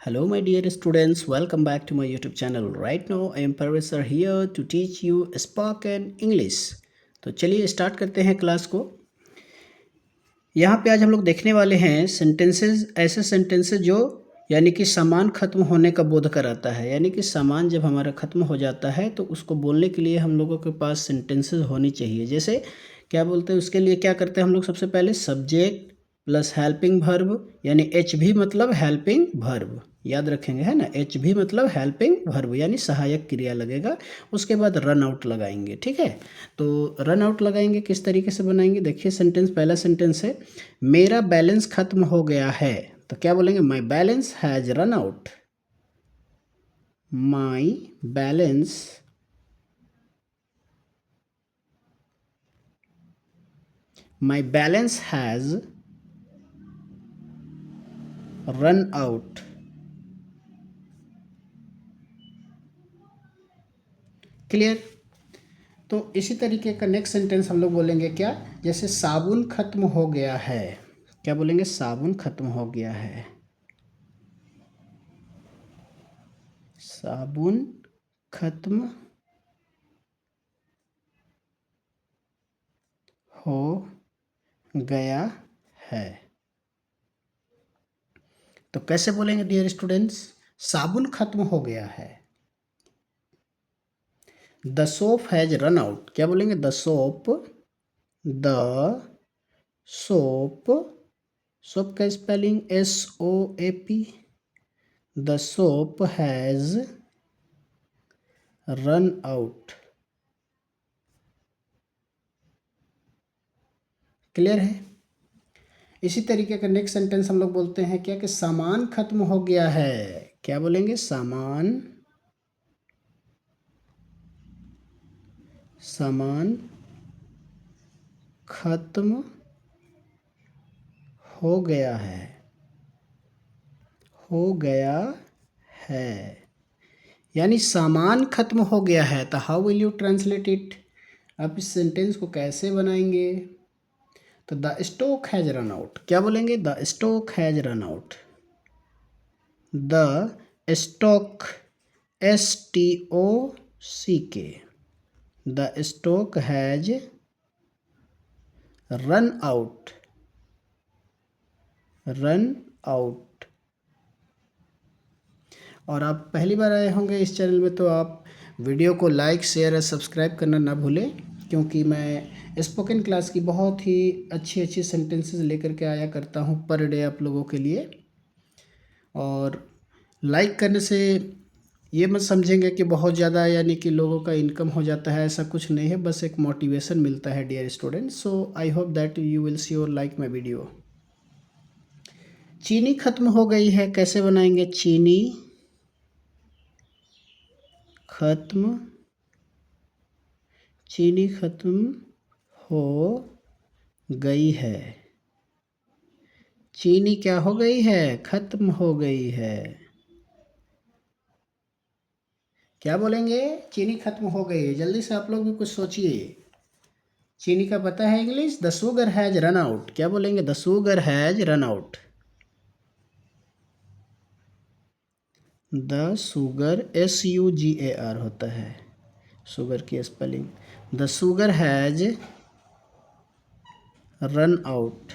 Hello, my dear students. Welcome back to my YouTube channel. Right now, I am Parvez sir here to teach you spoken English. तो चलिए start करते हैं class को। यहाँ पे आज हम लोग देखने वाले हैं सेंटेंसेस, ऐसे सेंटेंसेस जो यानी कि सामान खत्म होने का बोध कराता है। यानी कि सामान जब हमारा खत्म हो जाता है तो उसको बोलने के लिए हम लोगों के पास सेंटेंसेस होनी चाहिए। जैसे क्या बोलते हैं, उसके लिए क्या करते हैं हम लोग, सबसे पहले सब्जेक्ट प्लस हेल्पिंग वर्ब, यानी एच भी मतलब हेल्पिंग वर्ब, याद रखेंगे, है ना। एच भी मतलब हेल्पिंग वर्ब यानी सहायक क्रिया लगेगा। उसके बाद रन आउट लगाएंगे, ठीक है। तो रन आउट लगाएंगे, किस तरीके से बनाएंगे, देखिए सेंटेंस, पहला सेंटेंस है मेरा बैलेंस खत्म हो गया है। तो क्या बोलेंगे, माई balance has run out. My balance my balance has run out. Clear. तो इसी तरीके का नेक्स्ट सेंटेंस हम लोग बोलेंगे क्या, जैसे साबुन खत्म हो गया है। क्या बोलेंगे, साबुन खत्म हो गया है। साबुन खत्म हो गया है। तो कैसे बोलेंगे डियर स्टूडेंट्स, साबुन खत्म हो गया है। The soap has run out. क्या बोलेंगे, the soap, the soap, soap का spelling SOAP। The soap has run out. Clear है। इसी तरीके का नेक्स्ट सेंटेंस हम लोग बोलते हैं क्या, कि सामान खत्म हो गया है। क्या बोलेंगे, सामान खत्म हो गया है। हो गया है यानी सामान खत्म हो गया है। तो how will you translate it, आप इस सेंटेंस को कैसे बनाएंगे। तो the stock has run out. क्या बोलेंगे, the stock has run out. The stock, STOCK, the stock has run out. Run out. और आप पहली बार आए होंगे इस चैनल में तो आप वीडियो को लाइक, शेयर और सब्सक्राइब करना ना भूलें, क्योंकि मैं स्पोकन क्लास की बहुत ही अच्छी अच्छी सेंटेंसेस लेकर के आया करता हूँ पर डे आप लोगों के लिए। और लाइक करने से ये मत समझेंगे कि बहुत ज़्यादा यानी कि लोगों का इनकम हो जाता है, ऐसा कुछ नहीं है, बस एक मोटिवेशन मिलता है dear students. So I hope that you will see और लाइक माई वीडियो। चीनी खत्म हो गई है, कैसे बनाएंगे, चीनी खत्म, चीनी खत्म हो गई है। चीनी क्या हो गई है, खत्म हो गई है। क्या बोलेंगे, चीनी खत्म हो गई है। जल्दी से आप लोग भी कुछ सोचिए। चीनी का पता है English, the sugar has run out. क्या बोलेंगे, the sugar has run out. The sugar SUGAR होता है शुगर की spelling. The sugar has run out.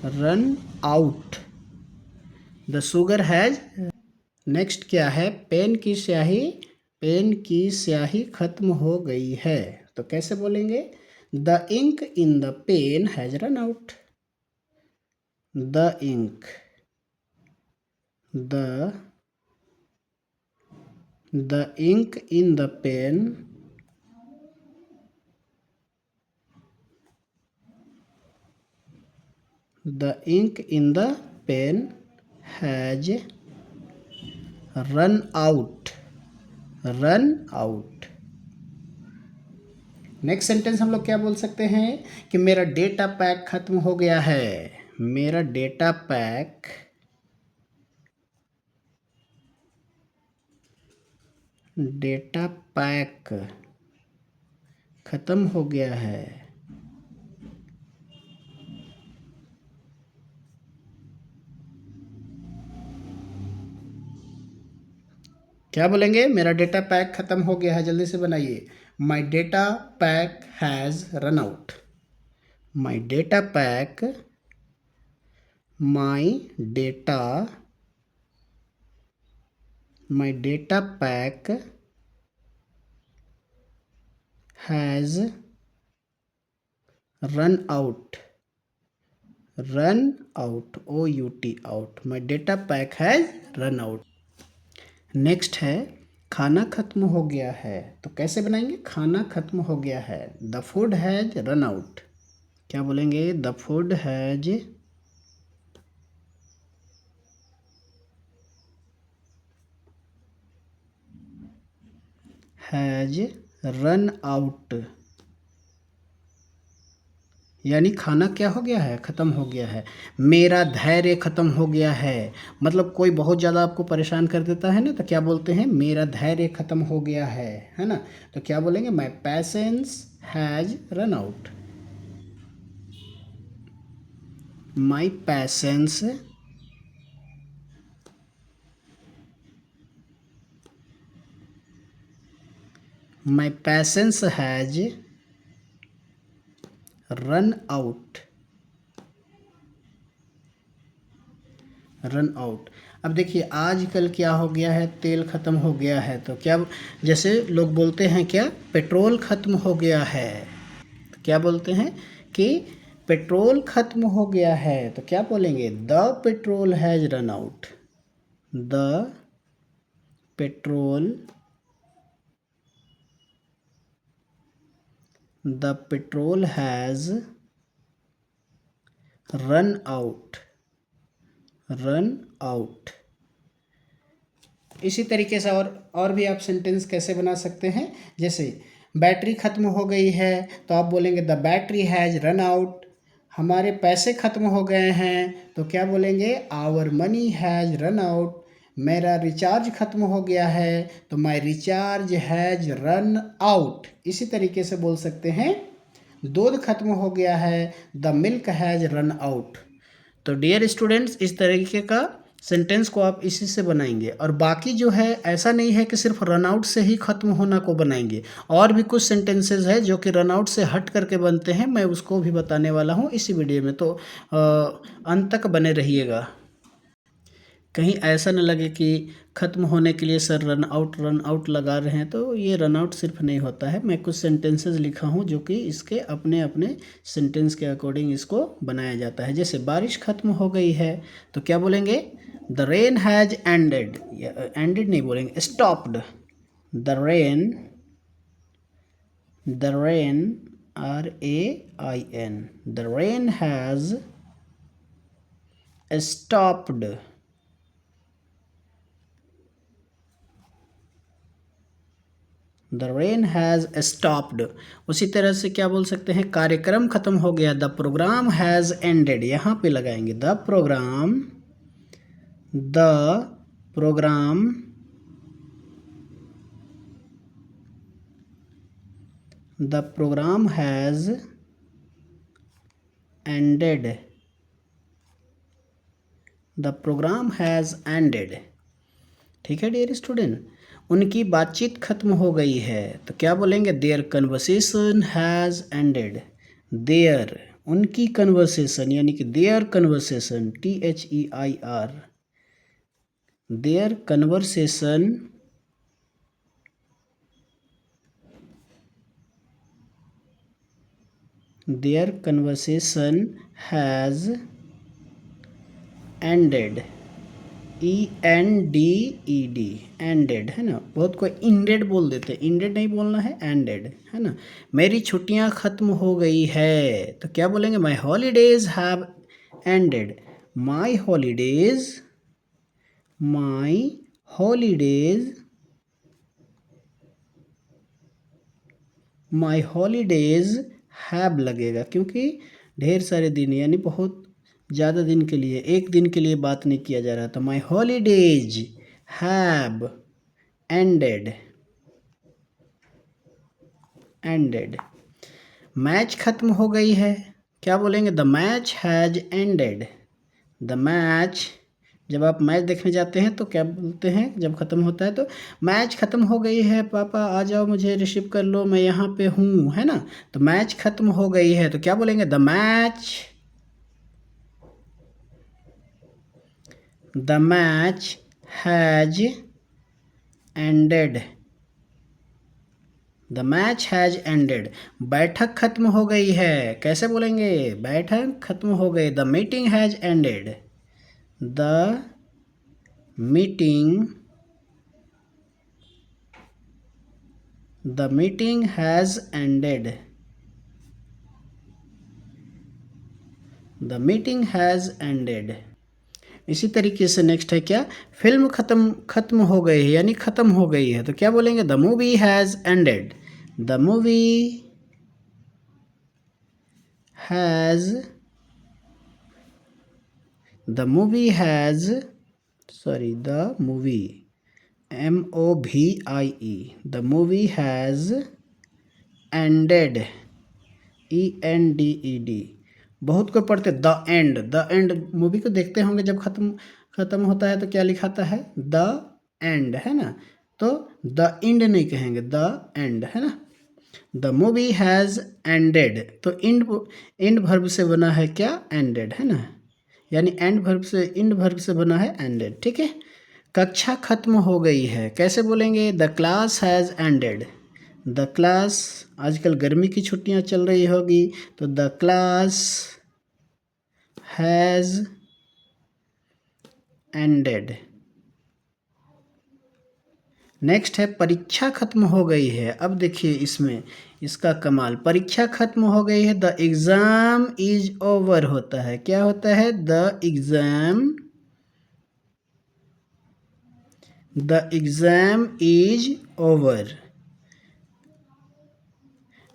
Run out. The sugar has. Next क्या है, पेन की स्याही, पेन की स्याही खत्म हो गई है। तो कैसे बोलेंगे, the ink in the pen has run out. The ink, the ink in the pen the ink in the pen has run out. Run out. Next sentence हम लोग क्या बोल सकते हैं, कि मेरा डेटा पैक खत्म हो गया है। मेरा डेटा पैक, डेटा पैक खत्म हो गया है। क्या बोलेंगे? मेरा डेटा पैक ख़त्म हो गया है, जल्दी से बनाइए। My data pack has run out. My data pack, my data, my data pack has run out. Run out, OUT, out. My data pack has run out. Next है खाना खत्म हो गया है, तो कैसे बनाएंगे? खाना खत्म हो गया है, the food has run out. क्या बोलेंगे? The food has run out. यानी खाना क्या हो गया है? ख़त्म हो गया है। मेरा धैर्य ख़त्म हो गया है, मतलब कोई बहुत ज़्यादा आपको परेशान कर देता है ना, तो क्या बोलते हैं? मेरा धैर्य ख़त्म हो गया है ना? तो क्या बोलेंगे? My patience has run out. My patience, my patience has run out. Run out. अब देखिए आजकल क्या हो गया है? तेल ख़त्म हो गया है, तो क्या, जैसे लोग बोलते हैं क्या? पेट्रोल ख़त्म हो गया है। तो क्या बोलते हैं कि पेट्रोल ख़त्म हो गया है, तो क्या बोलेंगे? The petrol has run out. The petrol, the petrol has run out. Run out. इसी तरीके से और भी आप सेंटेंस कैसे बना सकते हैं? जैसे बैटरी ख़त्म हो गई है, तो आप बोलेंगे the battery has run out. हमारे पैसे ख़त्म हो गए हैं, तो क्या बोलेंगे? Our money has run out. मेरा रिचार्ज ख़त्म हो गया है, तो my recharge has run out. इसी तरीके से बोल सकते हैं दूध ख़त्म हो गया है, the milk has run out. तो डियर स्टूडेंट्स, इस तरीके का सेंटेंस को आप इसी से बनाएंगे, और बाकी जो है ऐसा नहीं है कि सिर्फ रन आउट से ही ख़त्म होना को बनाएंगे। और भी कुछ सेंटेंसेस है जो कि रन आउट से हट करके बनते हैं, मैं उसको भी बताने वाला हूँ इसी वीडियो में, तो अंत तक बने रहिएगा। कहीं ऐसा न लगे कि ख़त्म होने के लिए सर रन आउट लगा रहे हैं, तो ये रन आउट सिर्फ नहीं होता है। मैं कुछ सेंटेंसेस लिखा हूँ जो कि इसके अपने अपने सेंटेंस के अकॉर्डिंग इसको बनाया जाता है। जैसे बारिश ख़त्म हो गई है, तो क्या बोलेंगे? The rain has ended. Ended नहीं बोलेंगे, stopped. The rain, the rain, RAIN, the rain has stopped. The rain has stopped. उसी तरह से क्या बोल सकते हैं? कार्यक्रम ख़त्म हो गया, द प्रोग्राम हैज़ एंडेड। यहाँ पे लगाएंगे the programme, the programme, the programme has ended. The programme has ended. ठीक है डियर स्टूडेंट। उनकी बातचीत खत्म हो गई है, तो क्या बोलेंगे? Their conversation has ended. Their, उनकी कन्वर्सेशन, यानी कि their conversation, THEIR, their conversation, their conversation has ended. ENDED, ended है ना। बहुत कोई इंडेड बोल देते हैं, इंडेड नहीं बोलना है, एंडेड है ना। मेरी छुट्टियां ख़त्म हो गई है, तो क्या बोलेंगे? My holidays have ended. My holidays, my holidays, my holidays have लगेगा, क्योंकि ढेर सारे दिन, यानी बहुत ज़्यादा दिन के लिए, एक दिन के लिए बात नहीं किया जा रहा था। My holidays have ended. Ended. Match ख़त्म हो गई है, क्या बोलेंगे? The match has ended. The match जब आप मैच देखने जाते हैं तो क्या बोलते हैं जब ख़त्म होता है तो, मैच ख़त्म हो गई है पापा आ जाओ मुझे रिसीव कर लो मैं यहाँ पे हूँ, है ना। तो मैच ख़त्म हो गई है तो क्या बोलेंगे, the match has ended. The match has ended. बैठक खत्म हो गई है, कैसे बोलेंगे, बैठक खत्म हो गई, the meeting has ended. The meeting has ended. The meeting has ended. इसी तरीके से नेक्स्ट है क्या, फिल्म खत्म हो गई है यानी खत्म हो गई है तो क्या बोलेंगे, the movie has ended. The movie has the movie has sorry the movie MOVIE the movie has ended ENDED। बहुत को पढ़ते द एंड मूवी को देखते होंगे, जब खत्म होता है तो क्या लिखाता है, द एंड, है ना। तो द एंड नहीं कहेंगे, द एंड, है ना। द मूवी हैज़ एंडेड तो इंड वर्ब से बना है क्या, एंडेड, है ना। यानी इंड वर्ब से बना है एंडेड, ठीक है। कक्षा खत्म हो गई है, कैसे बोलेंगे, the class has ended. The class, आजकल गर्मी की छुट्टियां चल रही होगी तो the class has ended. Next है परीक्षा खत्म हो गई है। अब देखिए इसमें इसका कमाल, परीक्षा खत्म हो गई है, द एग्ज़ाम इज ओवर होता है, क्या होता है, द एग्ज़ाम इज ओवर।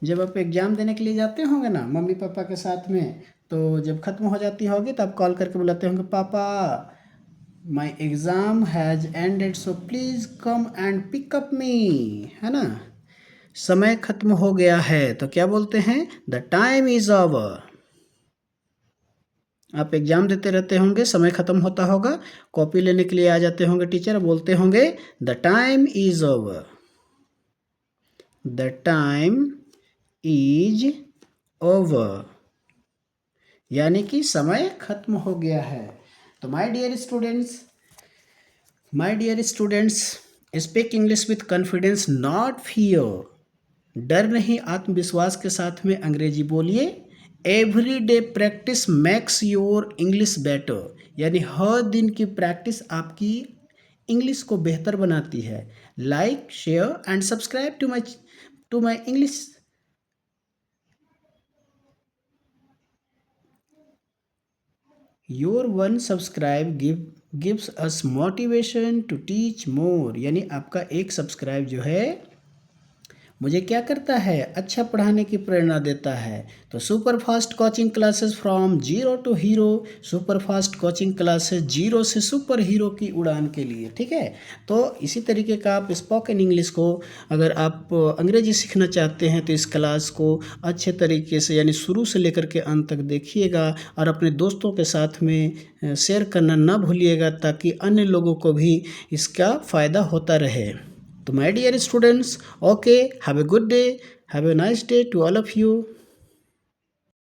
जब आप एग्ज़ाम देने के लिए जाते होंगे ना मम्मी पापा के साथ में, तो जब ख़त्म हो जाती होगी तो आप कॉल करके बुलाते होंगे, papa my exam has ended so please come and pick up me, है ना। समय खत्म हो गया है तो क्या बोलते हैं, द टाइम इज़ ओवर। आप एग्ज़ाम देते रहते होंगे, समय ख़त्म होता होगा, कॉपी लेने के लिए आ जाते होंगे टीचर, बोलते होंगे the time is over. The time is over यानी कि समय खत्म हो गया है। तो my dear students speak English with confidence not fear. डर नहीं, आत्मविश्वास के साथ में अंग्रेजी बोलिए। Every day practice makes your English better, यानी हर दिन की प्रैक्टिस आपकी इंग्लिश को बेहतर बनाती है। Like, share and subscribe to my English. Your one subscribe gives us motivation to teach more, यानी आपका एक सब्सक्राइब जो है मुझे क्या करता है, अच्छा पढ़ाने की प्रेरणा देता है। तो super fast coaching classes from zero to hero, super fast coaching classes zero से सुपर हीरो की उड़ान के लिए, ठीक है। तो इसी तरीके का आप स्पोकन इंग्लिश को अगर आप अंग्रेजी सीखना चाहते हैं तो इस क्लास को अच्छे तरीके से यानी शुरू से लेकर के अंत तक देखिएगा और अपने दोस्तों के साथ में शेयर करना ना भूलिएगा, ताकि अन्य लोगों को भी इसका फ़ायदा होता रहे। तो my dear students, okay, have a good day, have a nice day to all of you.